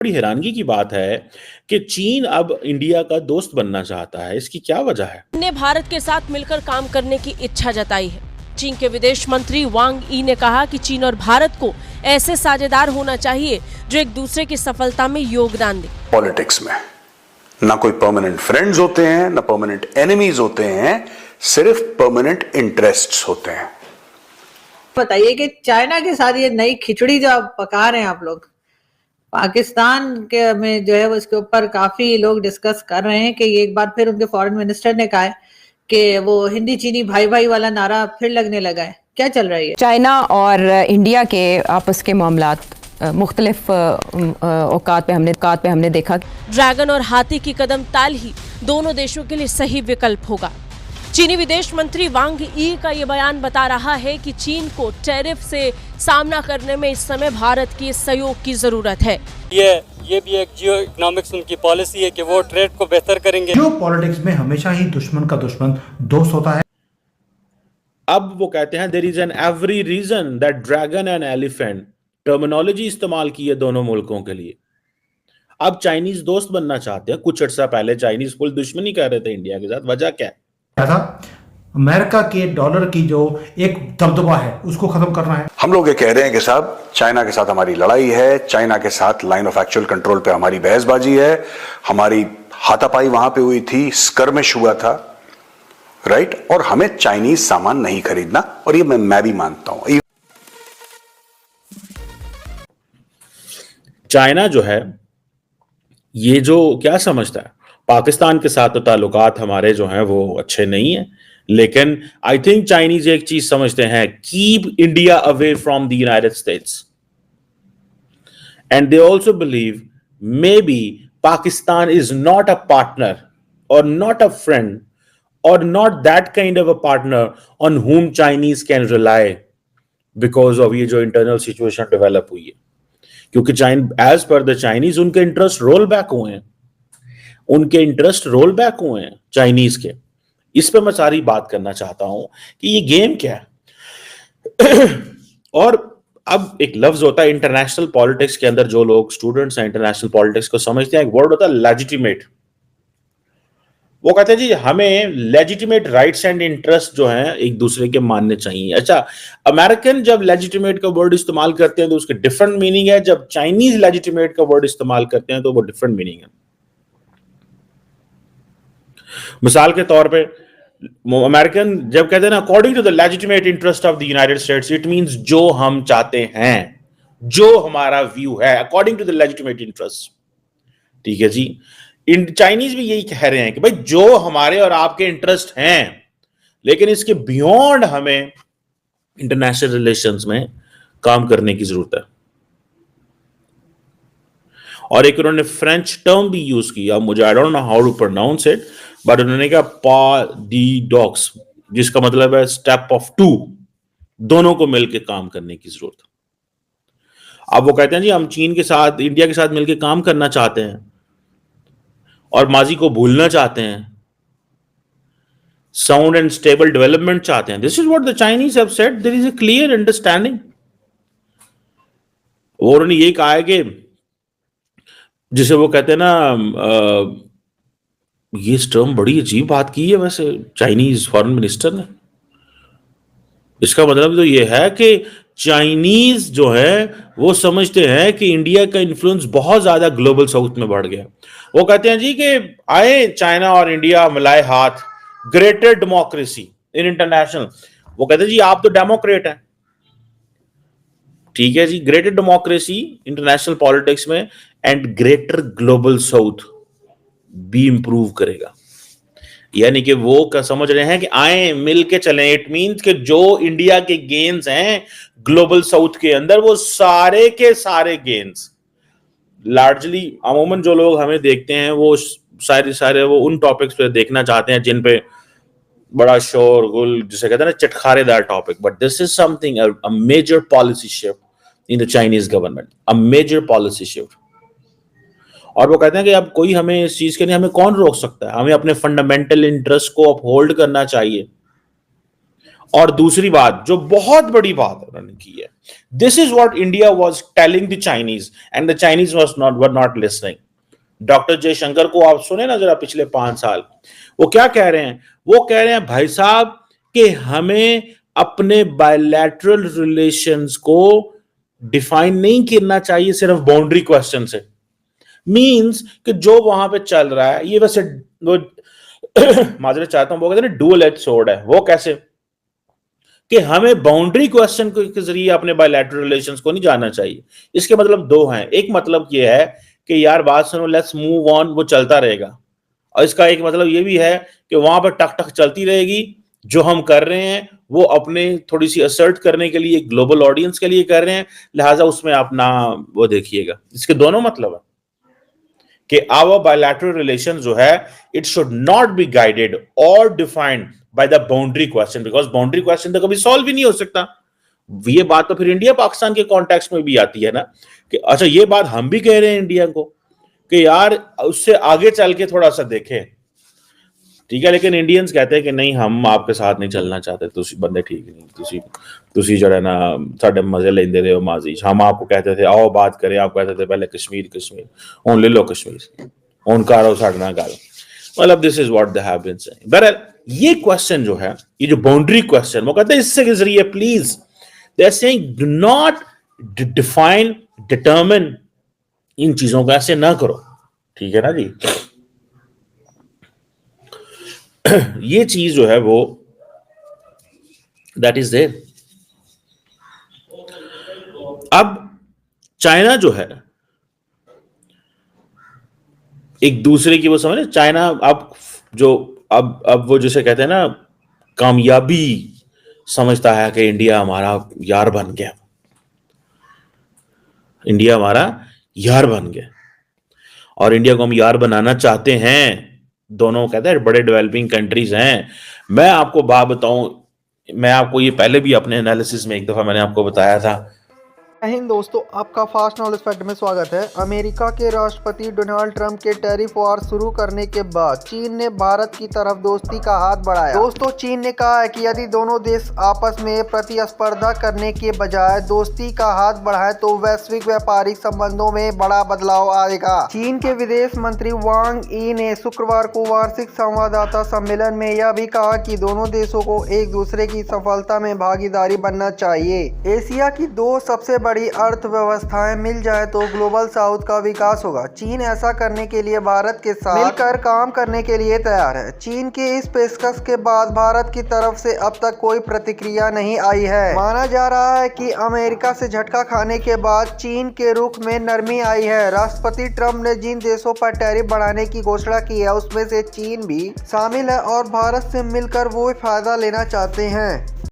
बड़ी हैरानगी की बात है कि चीन अब इंडिया का दोस्त बनना चाहता है। इसकी क्या वजह है? ने भारत के साथ मिलकर काम करने की इच्छा जताई है। चीन के विदेश मंत्री वांग यी ने कहा कि चीन और भारत को ऐसे साझेदार होना चाहिए जो एक दूसरे की सफलता में योगदान दे। पॉलिटिक्स में ना कोई परमानेंट फ्रेंड्स होते हैं, ना परमानेंट एनिमीज होते हैं, सिर्फ परमानेंट इंटरेस्ट्स होते हैं। बताइए कि चाइना के साथ ये नई खिचड़ी जो आप पका रहे हैं आप लोग, पाकिस्तान के में जो है उसके ऊपर काफी लोग डिस्कस कर रहे हैं कि एक बार फिर उनके फॉरेन मिनिस्टर ने कहा है कि वो हिंदी चीनी भाई भाई वाला नारा फिर लगने लगा है। क्या चल रहा है? चाइना और इंडिया के आपस के मामलात मुख्तलिफ औकात पे हमने देखा। ड्रैगन और हाथी की कदम ताल ही दोनों देशों के लिए सही विकल्प होगा। चीनी विदेश मंत्री वांग यी का ये बयान बता रहा है कि चीन को टैरिफ से सामना करने में इस समय भारत के सहयोग की जरूरत है। ये भी एक जियो इकोनॉमिक्स उनकी पॉलिसी है कि वो ट्रेड को बेहतर करेंगे। जियो पॉलिटिक्स में हमेशा ही दुश्मन का दुश्मन दोस्त होता है। अब वो कहते हैं there is an every reason that dragon and elephant terminology इस्तेमाल की है दोनों मुल्कों के लिए। अब चाइनीज दोस्त बनना चाहते हैं। कुछ अर्सा पहले चाइनीज फुल दुश्मनी कर रहे थे इंडिया के साथ। वजह क्या है? था अमेरिका के डॉलर की जो एक दबदबा है उसको खत्म करना है। हम लोग ये कह रहे हैं कि साहब चाइना के साथ हमारी लड़ाई है, चाइना के साथ लाइन ऑफ एक्चुअल कंट्रोल पे हमारी बहसबाजी है, हमारी हाथापाई वहां पे हुई थी, स्कर्मिश हुआ था, राइट? और हमें चाइनीज सामान नहीं खरीदना, और ये मैं भी मानता हूं। चाइना जो है ये जो क्या समझता है, पाकिस्तान के साथ तो ताल्लुकात हमारे जो हैं वो अच्छे नहीं है, लेकिन आई थिंक चाइनीज एक चीज समझते हैं, keep India away from the United states and they also believe may be Pakistan is not a partner और नॉट अ फ्रेंड और not that kind of a partner on whom Chinese can rely because of ये जो internal situation develop हुई है। क्योंकि as per the Chinese उनके interest roll back हुए हैं, चाइनीज के। इस पे मैं सारी बात करना चाहता हूं कि ये गेम क्या है। और अब एक लफ्ज होता है इंटरनेशनल पॉलिटिक्स के अंदर, जो लोग स्टूडेंट्स हैं इंटरनेशनल पॉलिटिक्स को समझते हैं, एक वर्ड होता है लेजिटिमेट। वो कहते हैं जी हमें लेजिटिमेट राइट्स एंड इंटरेस्ट जो हैं एक दूसरे के मानने चाहिए। अच्छा, अमेरिकन जब लेजिटिमेट का वर्ड इस्तेमाल करते हैं तो उसके डिफरेंट मीनिंग है, जब चाइनीज लेजिटिमेट का वर्ड इस्तेमाल करते हैं तो वो डिफरेंट मीनिंग है। मिसाल के तौर पे अमेरिकन जब कहते हैं ना according to the legitimate interest of the United States, it means जो हम चाहते हैं, जो हमारा व्यू है according to the legitimate interest. ठीक है जी, चाइनीज भी यही कह रहे हैं कि भाई जो हमारे और आपके इंटरेस्ट हैं, लेकिन इसके बियॉन्ड हमें इंटरनेशनल रिलेशंस में काम करने की जरूरत है। और एक उन्होंने फ्रेंच टर्म भी यूज किया, मुझे I don't know how to pronounce it, but उन्होंने कहा पाराडॉक्स, जिसका मतलब है स्टेप ऑफ टू, दोनों को मिलकर काम करने की जरूरत है। अब वो कहते हैं जी हम चीन के साथ, इंडिया के साथ मिलकर काम करना चाहते हैं और माजी को भूलना चाहते हैं, साउंड एंड स्टेबल डेवलपमेंट चाहते हैं। This is what the Chinese have said, there is a clear understanding. और उन्होंने यही कहा है कि जिसे वो कहते हैं ना, ये टर्म बड़ी अजीब बात की है वैसे चाइनीज फॉरेन मिनिस्टर ने। इसका मतलब तो ये है कि चाइनीज जो है वो समझते हैं कि इंडिया का इन्फ्लुएंस बहुत ज्यादा ग्लोबल साउथ में बढ़ गया। वो कहते हैं जी कि आए चाइना और इंडिया मिलाए हाथ, ग्रेटर डेमोक्रेसी इन इंटरनेशनल। वो कहते हैं जी आप तो डेमोक्रेट हैं, ठीक है जी, ग्रेटर डेमोक्रेसी इंटरनेशनल पॉलिटिक्स में एंड ग्रेटर ग्लोबल साउथ भी इंप्रूव करेगा। यानी कि वो क्या समझ रहे हैं कि आए मिल के चलें। इट मींस कि जो इंडिया के गेन्स हैं ग्लोबल साउथ के अंदर, वो सारे के सारे गेन्स लार्जली अमूमन जो लोग हमें देखते हैं वो सारे वो उन टॉपिक्स पे देखना चाहते हैं जिन पे बड़ा शोर गुल, जिसे कहते हैं ना चटखारेदार topic. But this is something a major policy shift in the Chinese government, a major policy shift. और वो कहते हैं कि अब कोई हमें इस चीज के लिए, हमें कौन रोक सकता है? हमें अपने फंडामेंटल इंटरेस्ट को अपहोल्ड करना चाहिए और दूसरी बात जो बहुत बड़ी बात उन्होंने की है, this is what India was telling the Chinese and the Chinese were not listening. Doctor Jaishankar को आप सुने ना जरा, पिछले 5 साल वो क्या कह रहे हैं? वो कह रहे हैं भाई साहब कि हमें अपने बायलैटरल रिलेशंस को डिफाइन नहीं करना चाहिए सिर्फ बाउंड्री क्वेश्चन से। मींस कि जो वहां पे चल रहा है ये वैसे वो माजरे चाहता हूं, वो कहते हैं डुअल एज सोर्ड है। वो कैसे? कि हमें बाउंड्री क्वेश्चन के जरिए अपने बायलैटरल रिलेशंस को नहीं जानना चाहिए। इसके मतलब दो हैं। एक मतलब ये है कि यार बात सुनो, लेट्स मूव ऑन, वो चलता रहेगा। और इसका एक मतलब ये भी है कि वहां पर टक टक चलती रहेगी, जो हम कर रहे हैं वो अपने थोड़ी सी असर्ट करने के लिए ग्लोबल ऑडियंस के लिए कर रहे हैं, लिहाजा उसमें अपना वो देखिएगा। इसके दोनों मतलब है कि आवर बायलैटरल रिलेशन जो है it should not be guided और defined by the boundary question, because boundary question तो कभी सॉल्व ही नहीं हो सकता। ये बात तो फिर इंडिया पाकिस्तान के कॉन्टेक्स्ट में भी आती है ना कि अच्छा ये बात हम भी कह रहे हैं इंडिया को कि यार उससे आगे चल के थोड़ा सा देखें, ठीक है। लेकिन इंडियंस कहते हैं कि नहीं हम आपके साथ नहीं चलना चाहते, तुसी बंदे ठीक नहीं, तुसी जरा ना साडे मजे लेंदे रहे हो माजी। हम आपको कहते थे आओ बात करें, आप कहते थे पहले कश्मीर हुन ले लो कश्मीर, हुन करो साडे नाल गल। मतलब this is what they have been saying. बहरहाल ये क्वेश्चन जो है, ये जो बाउंड्री क्वेश्चन, वो कहते हैं इससे के जरिए please they are saying do not define determine, इन चीजों को ऐसे ना करो, ठीक है ना जी। ये चीज जो है वो दैट इज देयर। अब चाइना जो है एक दूसरे की वो समझे, चाइना अब वो जैसे कहते हैं ना कामयाबी समझता है कि इंडिया हमारा यार बन गया, इंडिया हमारा यार बन गया और इंडिया को हम यार बनाना चाहते हैं। दोनों कहते हैं बड़े डेवलपिंग कंट्रीज हैं। मैं आपको बात बताऊं, मैं आपको ये पहले भी अपने एनालिसिस में एक दफा मैंने आपको बताया था। जय हिंद दोस्तों, आपका फास्ट नॉलेज फैक्ट में स्वागत है। अमेरिका के राष्ट्रपति डोनाल्ड ट्रंप के टैरिफ वॉर शुरू करने के बाद चीन ने भारत की तरफ दोस्ती का हाथ बढ़ाया। दोस्तों, चीन ने कहा है कि यदि दोनों देश आपस में प्रतिस्पर्धा करने के बजाय दोस्ती का हाथ बढ़ाएं तो वैश्विक व्यापारिक संबंधों में बड़ा बदलाव आएगा। चीन के विदेश मंत्री वांग यी ने शुक्रवार को वार्षिक संवाददाता सम्मेलन में यह भी कहा कि दोनों देशों को एक दूसरे की सफलता में भागीदारी बनना चाहिए। एशिया की दो सबसे बड़ी अर्थव्यवस्थाएं मिल जाए तो ग्लोबल साउथ का विकास होगा। चीन ऐसा करने के लिए भारत के साथ मिलकर काम करने के लिए तैयार है। चीन के इस पेशकश के बाद भारत की तरफ से अब तक कोई प्रतिक्रिया नहीं आई है। माना जा रहा है कि अमेरिका से झटका खाने के बाद चीन के रुख में नरमी आई है। राष्ट्रपति ट्रंप ने जिन देशों पर टैरिफ बढ़ाने की घोषणा की है उसमें से चीन भी शामिल है और भारत से मिलकर वो फायदा लेना चाहते हैं।